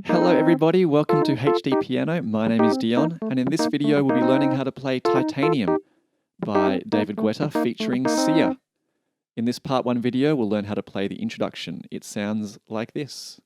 Hello everybody, welcome to HDpiano. My name is Dion, and in this video we'll be learning how to play Titanium by David Guetta featuring Sia. In this part 1 video we'll learn how to play the introduction. It sounds like this.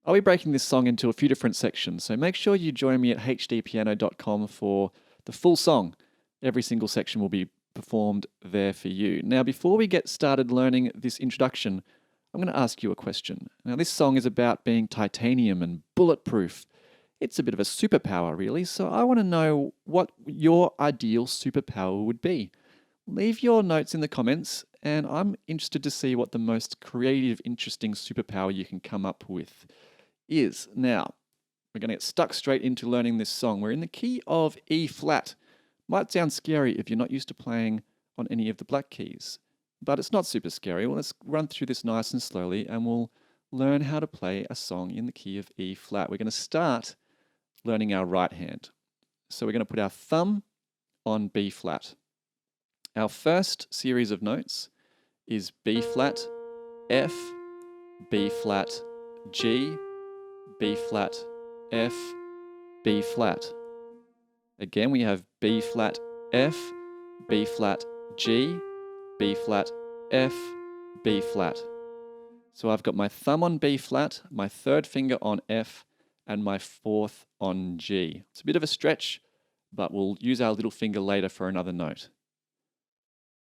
I'll be breaking this song into a few different sections, so make sure you join me at hdpiano.com for the full song. Every single section will be performed there for you. Now, before we get started learning this introduction, I'm going to ask you a question. Now, this song is about being titanium and bulletproof. It's a bit of a superpower, really, so I want to know what your ideal superpower would be. Leave your notes in the comments, and I'm interested to see what the most creative, interesting superpower you can come up with is. Now, we're going to get stuck straight into learning this song. We're in the key of E flat. Might sound scary if you're not used to playing on any of the black keys, but it's not super scary. Well, let's run through this nice and slowly, and we'll learn how to play a song in the key of E flat. We're going to start learning our right hand. So we're going to put our thumb on B flat. Our first series of notes is B flat, F, B flat, G, B flat, F, B flat. Again, we have B flat, F, B flat, G, B flat, F, B flat. So I've got my thumb on B flat, my third finger on F, and my fourth on G. It's a bit of a stretch, but we'll use our little finger later for another note.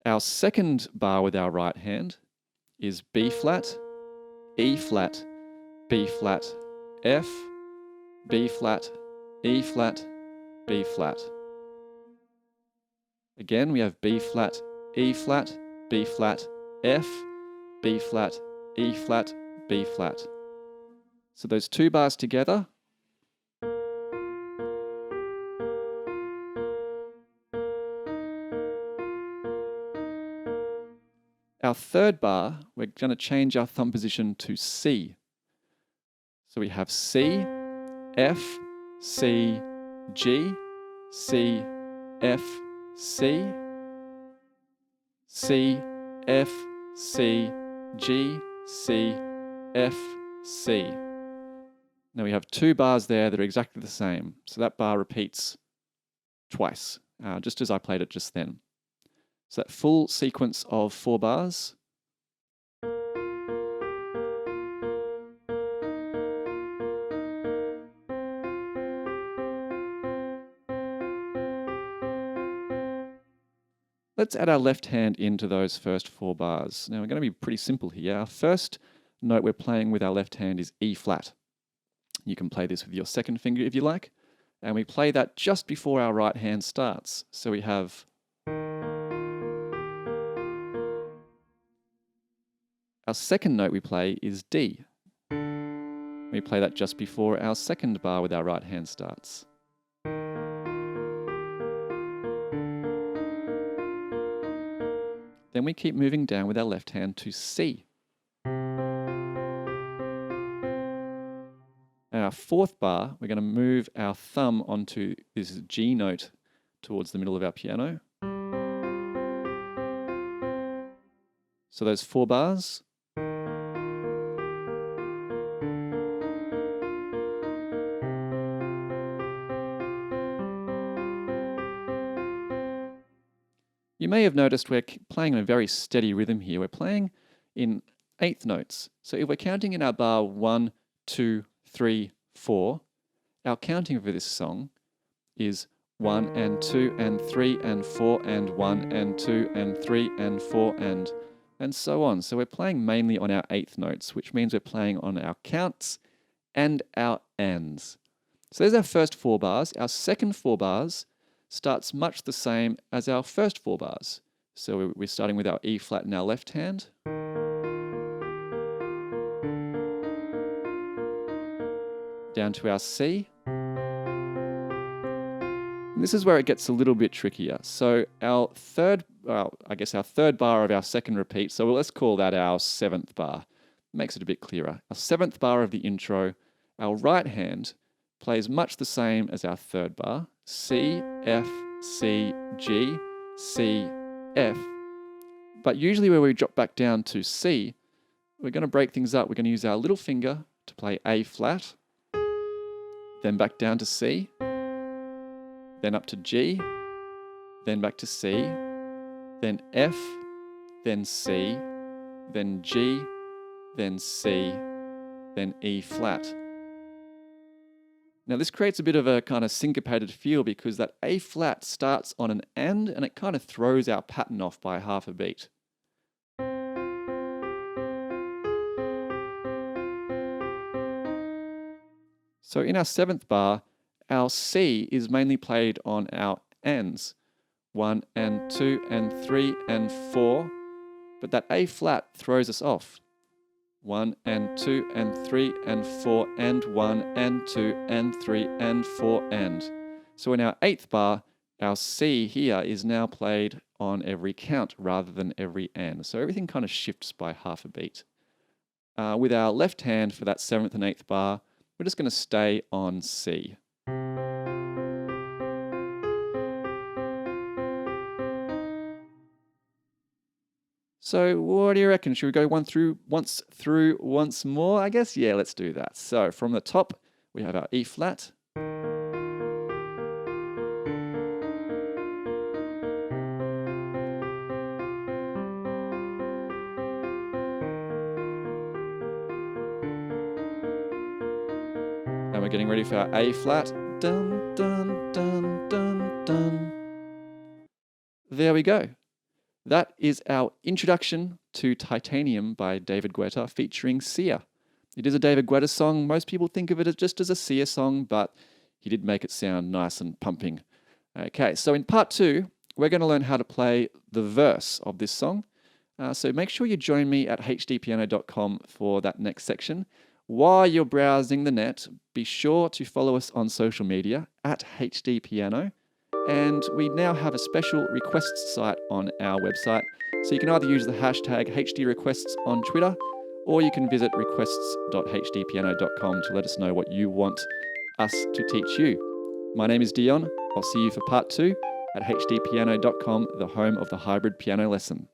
Our second bar with our right hand is B flat, E flat, B flat, F, B flat, E flat, B flat. Again, we have B flat, E flat, B flat, F, B flat, E flat, B flat. So those two bars together. Our third bar, we're going to change our thumb position to C. So we have C, F, C, G, C, F, C, C, F, C, G, C, F, C. Now we have two bars there that are exactly the same. So that bar repeats twice, just as I played it just then. So that full sequence of 4 bars. Let's add our left hand into those first 4 bars. Now we're going to be pretty simple here. Our first note we're playing with our left hand is E flat. You can play this with your second finger if you like. And we play that just before our right hand starts. So we have our second note we play is D. We play that just before our second bar with our right hand starts. Then we keep moving down with our left hand to C. Our fourth bar, we're going to move our thumb onto this G note towards the middle of our piano. So those 4 bars. You may have noticed we're playing in a very steady rhythm here. We're playing in 8th notes. So if we're counting in our bar 1, 2, 3, 4, our counting for this song is 1 and 2 and 3 and 4 and 1 and 2 and 3 and 4 and so on. So we're playing mainly on our 8th notes, which means we're playing on our counts and our ands. So there's our first 4 bars. Our second 4 bars starts much the same as our first 4 bars. So we're starting with our E flat in our left hand. Down to our C. And this is where it gets a little bit trickier. So our third bar of our second repeat, so let's call that our 7th bar. makes it a bit clearer. Our 7th bar of the intro, our right hand plays much the same as our 3rd bar. C, F, C, G, C, F. But usually where we drop back down to C, we're going to break things up. We're going to use our little finger to play A flat, then back down to C, then up to G, then back to C, then F, then C, then G, then C, then E flat. Now this creates a bit of a kind of syncopated feel because that A flat starts on an and it kind of throws our pattern off by half a beat. So in our 7th bar, our C is mainly played on our ands. 1 and 2 and 3 and 4, but that A flat throws us off. 1 and 2 and 3 and 4 and 1 and 2 and 3 and 4 and. So in our 8th bar, our C here is now played on every count rather than every and. So everything kind of shifts by half a beat. With our left hand for that 7th and 8th bar, we're just going to stay on C. So what do you reckon? Should we go once through once more, I guess? Yeah, let's do that. So from the top, we have our E flat. And we're getting ready for our A flat. Dun, dun, dun, dun, dun. There we go. That is our introduction to Titanium by David Guetta featuring Sia. It is a David Guetta song. Most people think of it as just as a Sia song, but he did make it sound nice and pumping. Okay, so in part 2, we're going to learn how to play the verse of this song. So make sure you join me at HDpiano.com for that next section. While you're browsing the net, be sure to follow us on social media at HDpiano. And we now have a special requests site on our website. So you can either use the hashtag HDrequests on Twitter, or you can visit requests.hdpiano.com to let us know what you want us to teach you. My name is Dion. I'll see you for part 2 at hdpiano.com, the home of the hybrid piano lesson.